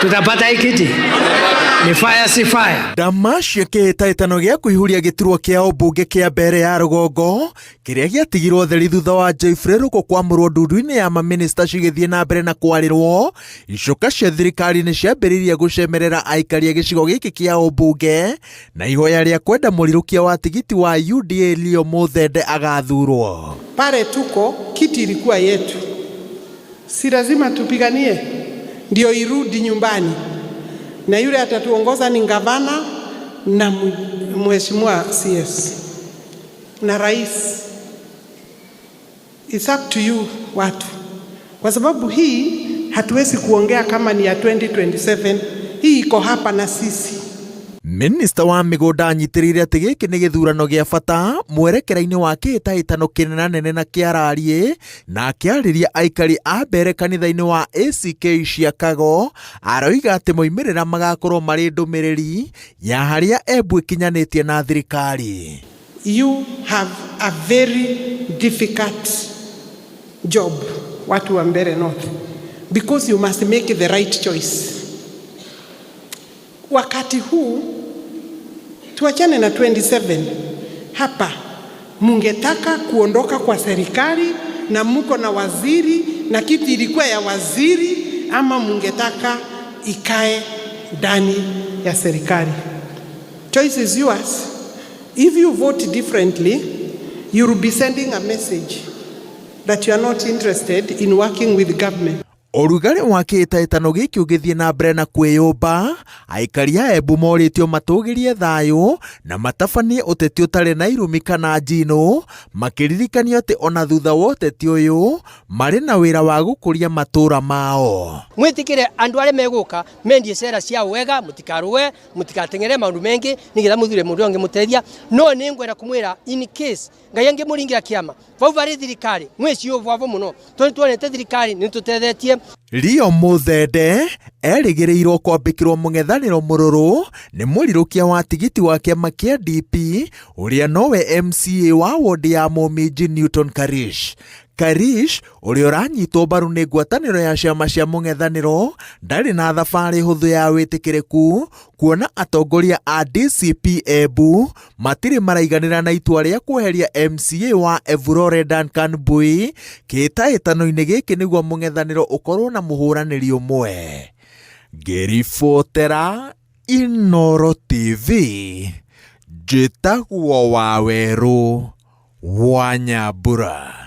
tutapata hii kiti. Ni fire si fire. Damacia kĩhĩtahĩtano gĩa kũihũria gĩturwa kĩa ũmbunge kĩa mbere ya rũgongo kĩrĩa gĩatigirwo theri thutha wa Geoffrey Ruku kwamũrwo ndundu-inĩ ya mamĩnĩsta cigĩthiĩ na mbere na kwarĩrwo. Icoka cia thirikari nĩ ciambĩrĩirie gũcemerera aikari a gĩcigo gĩkĩ kĩa ũmbunge na ihoya rĩa kwenda mũrirũkia wa tigiti wa UDA Leo Muthende agathurwo. Pale tuko kiti ilikuwa yetu, si lazima tupiganie ndio irudi nyumbani, na yule atatuongoza ni gavana na mheshimiwa CS na rais. It's up to you watu, kwa sababu hii hatuwezi kuongea kama ni ya 2027. Hii iko hapa na sisi. Minista wa mĩgũnda anyitĩrĩire atĩ gĩkĩ nĩ gĩthurano gĩa bata mwerekera-inĩ wa kĩhĩtahĩtano kĩnenanene na kĩarariĩ, na akĩarĩria aikari a mbere kanitha-inĩ wa ACK Chicago aroiga atĩ moimĩrĩra magakorwo marĩ ndũmĩrĩri ya harĩa Embu ĩkinyanĩtie na thirikari. You have a very difficult job, watu wa Mbeere North, because you must make the right choice. Wakati huu tuachane na 27. Hapa mungetaka kuondoka kwa serikali na muko na waziri na kiti ilikuwa ya waziri, ama mungetaka ikae ndani ya serikali? Choice is yours. If you vote differently, you will be sending a message that you are not interested in working with government. Ũrugarĩ wa kĩhĩtahĩtano gĩkĩ ũgĩthiĩ na mbere na kwĩyũmba, aikari a Embu morĩtio matũgĩrie thayũ na matabanie ũteti ũtarĩ na irumi kana njino, makĩririkanio atĩ ona thutha wa ũteti ũyũ marĩ na wĩra wa gũkũria matũũra mao. Mwĩtĩkĩre andũ arĩa megũka mendie cera cia wega, mũtikarũe, mũtigateng'ere maũndũ mengĩ nĩgetha mũthure mũndũ ũngĩ mũteithia. No nĩ ngwenda kũmwĩra in case Ngai angĩmũringĩra kĩama vau varĩ thirikari mwĩci ũvwavo mũno, tuonete thirikari nĩ tũtethetie. Leo Muthende erĩgĩrĩirwo kwambĩkĩrwo mũng'ethanĩro mũrũrũ nĩ mũrirũkia wa tigiti wa kĩama kĩa DP ũrĩa nowe MCA wa wodi ya Mũminji Newton Karish. Karish ũrĩa ũranyitwo mbaru nĩ ngwatanĩro ya ciama cia mũng'ethanĩro ndarĩ na thabarĩ hũthũ ya wĩtĩkĩrĩku, kuona atongoria a DCP Embu matirĩ maraiganĩra na itua rĩa kweheria MCA wa Evurore Duncan Bui kĩhĩtahĩtano-inĩ gĩkĩ nĩguo mũng'ethanĩro ũkorwo na mũhũranĩri ũmwe. Ngĩribotera Inooro TV, njĩtagwo Wawerũ wa Nyambura.